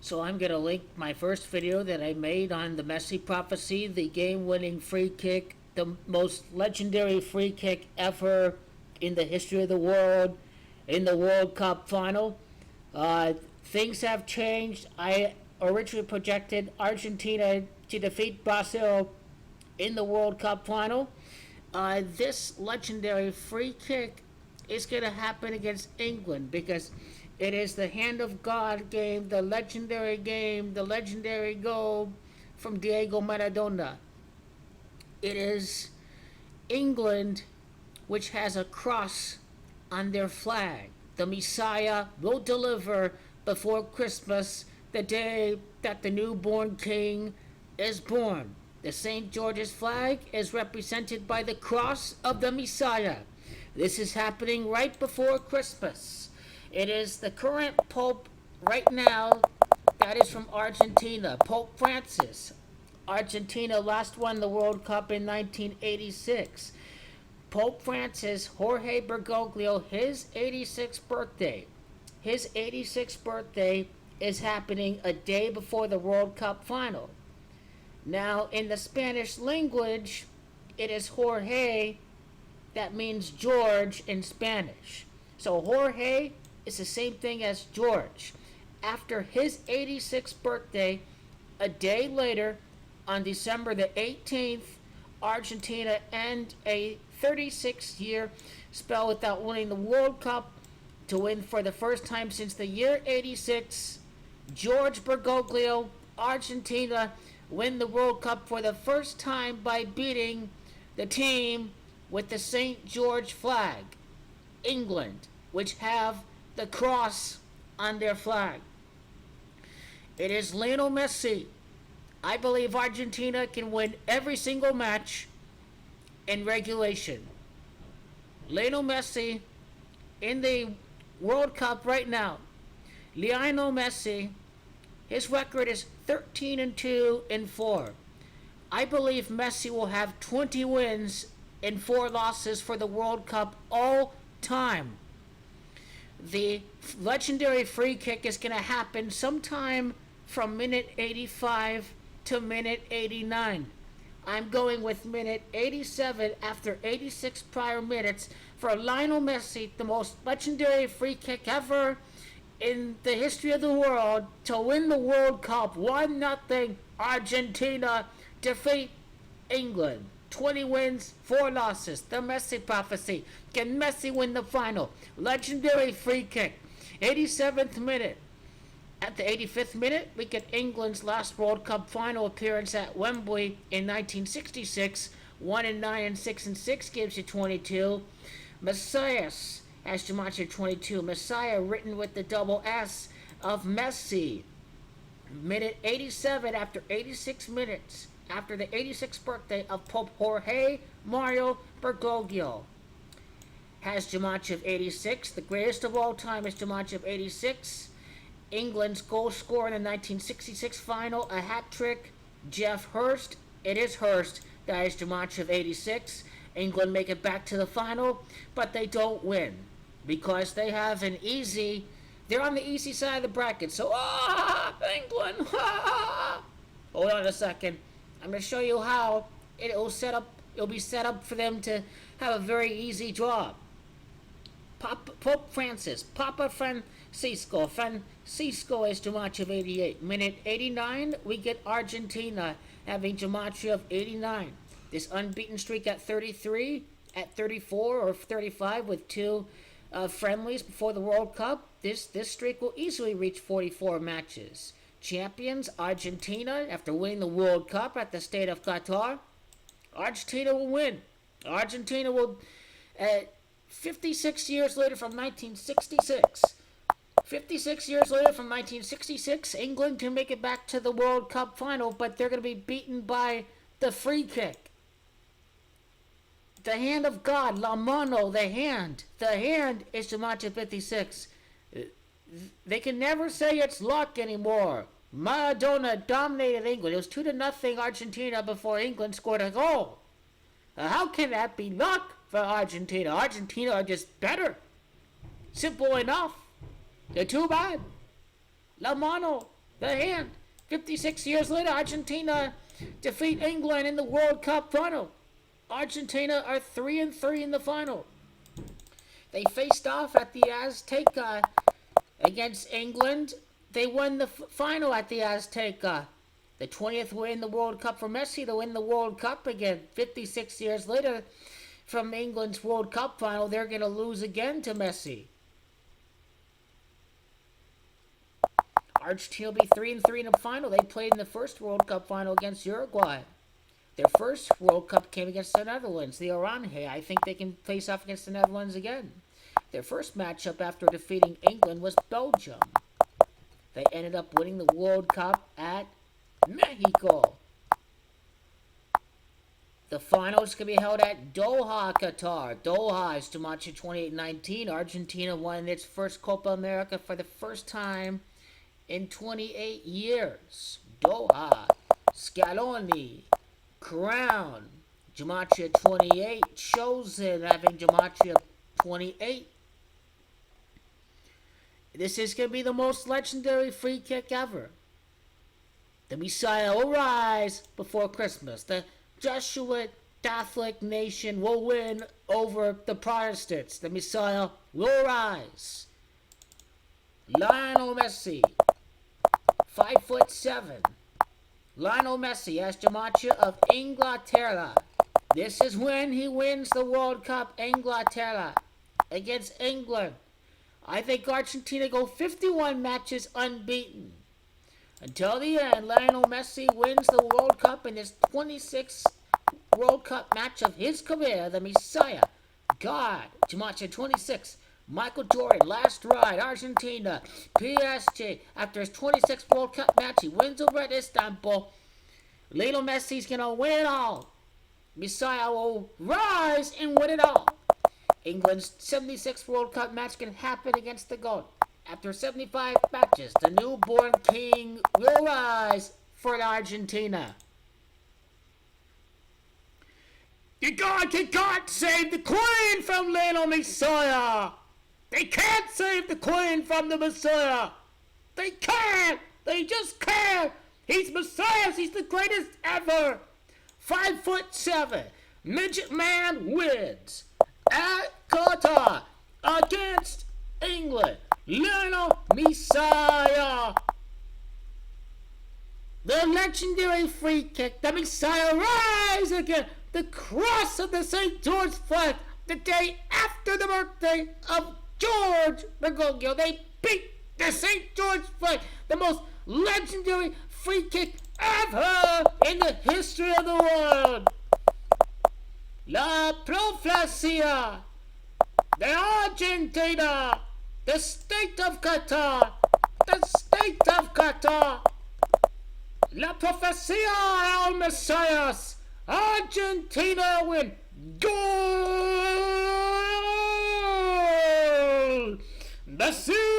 So I'm going to link my first video that I made on the Messi prophecy, the game-winning free kick, the most legendary free kick ever in the history of the world, in the World Cup final. Things have changed. I originally projected Argentina to defeat Brazil in the World Cup final. This legendary free kick is going to happen against England because it is the hand of God game, the legendary goal from Diego Maradona. It is England which has a cross on their flag. The Messiah will deliver before Christmas, the day that the newborn king is born. The St. George's flag is represented by the cross of the Messiah. This is happening right before Christmas. It is the current Pope right now that is from Argentina, Pope Francis. Argentina last won the World Cup in 1986. Pope Francis, Jorge Bergoglio, his 86th birthday. His 86th birthday is happening a day before the World Cup final. Now, in the Spanish language, it is Jorge that means George in Spanish. So Jorge is the same thing as George. After his 86th birthday, a day later, on December the 18th, Argentina end a 36-year spell without winning the World Cup to win for the first time since the year 86. George Bergoglio, Argentina, win the World Cup for the first time by beating the team with the St. George flag, England, which have the cross on their flag. It is Lionel Messi. I believe Argentina can win every single match in regulation. Lionel Messi in the World Cup right now. Lionel Messi, his record is 13-2 and 4. I believe Messi will have 20 wins and 4 losses for the World Cup all time. The legendary free kick is going to happen sometime from minute 85 to minute 89. I'm going with minute 87 after 86 prior minutes for Lionel Messi, the most legendary free kick ever in the history of the world, to win the World Cup. 1-0 Argentina defeat England. 20 wins, 4 losses. The Messi prophecy. Can Messi win the final? Legendary free kick. 87th minute. At the 85th minute, we get England's last World Cup final appearance at Wembley in 1966. 1-9 and 6-6 gives you 22. Messias has Jumanji 22. Messiah written with the double S of Messi. Minute 87 after 86 minutes. After the 86th birthday of Pope Jorge Mario Bergoglio. Has Jumanji of 86. The greatest of all time is Jumanji of 86. England's goal scorer in the 1966 final, a hat trick. Jeff Hurst. It is Hurst. That is Jumanji of 86. England make it back to the final, but they don't win because they have an easy. They're on the easy side of the bracket. So, England. Hold on a second. I'm going to show you how it'll be set up for them to have a very easy draw. Pope Francis, Papa Francisco. Francisco is Jumanji of 88. Minute 89, we get Argentina having Jumanji of 89. This unbeaten streak at 33, at 34 or 35 with 2 friendlies before the World Cup. This streak will easily reach 44 matches. Champions Argentina after winning the World Cup at the state of Qatar. Argentina will win. Argentina will 56 years later from 1966. 56 years later from 1966, England can make it back to the World Cup final, but they're going to be beaten by the free kick. The hand of God, La Mano, the hand. The hand is Jumanji 56. They can never say it's luck anymore. Maradona dominated England. It was 2-0 Argentina before England scored a goal. How can that be luck for Argentina? Argentina are just better. Simple enough. They're too bad. La Mano. The hand. 56 years later, Argentina defeat England in the World Cup final. Argentina are 3-3 in the final. They faced off at the Azteca against England. They won the final at the Azteca. The 20th win in the World Cup for Messi to win the World Cup again. 56 years later from England's World Cup final, they're going to lose again to Messi. Argentina will be 3-3 in the final. They played in the first World Cup final against Uruguay. Their first World Cup came against the Netherlands, the Oranje. I think they can face off against the Netherlands again. Their first matchup after defeating England was Belgium. They ended up winning the World Cup at Mexico. The finals can be held at Doha, Qatar. Doha is Jumanji 28-19. Argentina won its first Copa America for the first time in 28 years. Doha, Scaloni, Crown, Gematria 28, Chosen having Gematria 28. This is going to be the most legendary free kick ever. The Messiah will rise before Christmas. The Jesuit Catholic nation will win over the Protestants. The Messiah will rise. Lionel Messi, 5'7". Lionel Messi has Gematria of Inglaterra. This is when he wins the World Cup, Inglaterra, against England. I think Argentina go 51 matches unbeaten. Until the end, Lionel Messi wins the World Cup in his 26th World Cup match of his career. The Messiah, God, Gematria 26. Michael Jordan, last ride, Argentina, PSG. After his 26th World Cup match, he wins over at Istanbul. Lionel Messi's going to win it all. Messiah will rise and win it all. England's 76th World Cup match can happen against the GOAT. After 75 matches, the newborn king will rise for Argentina. You can't save the Queen from Lionel Messiah. They can't save the Queen from the Messiah. They can't. They just can't. He's Messiah. He's the greatest ever. 5'7". Midget man wins at Qatar against England. Lionel Messiah. The legendary free kick. The Messiah rise again. The cross of the St. George flag. The day after the birthday of George Bergoglio. They beat the St. George flag. The most legendary free kick ever in the history of the world. La Profecía de Argentina. The state of Qatar. The state of Qatar. La Profecía el Mesías. Argentina win. Goal! Messi!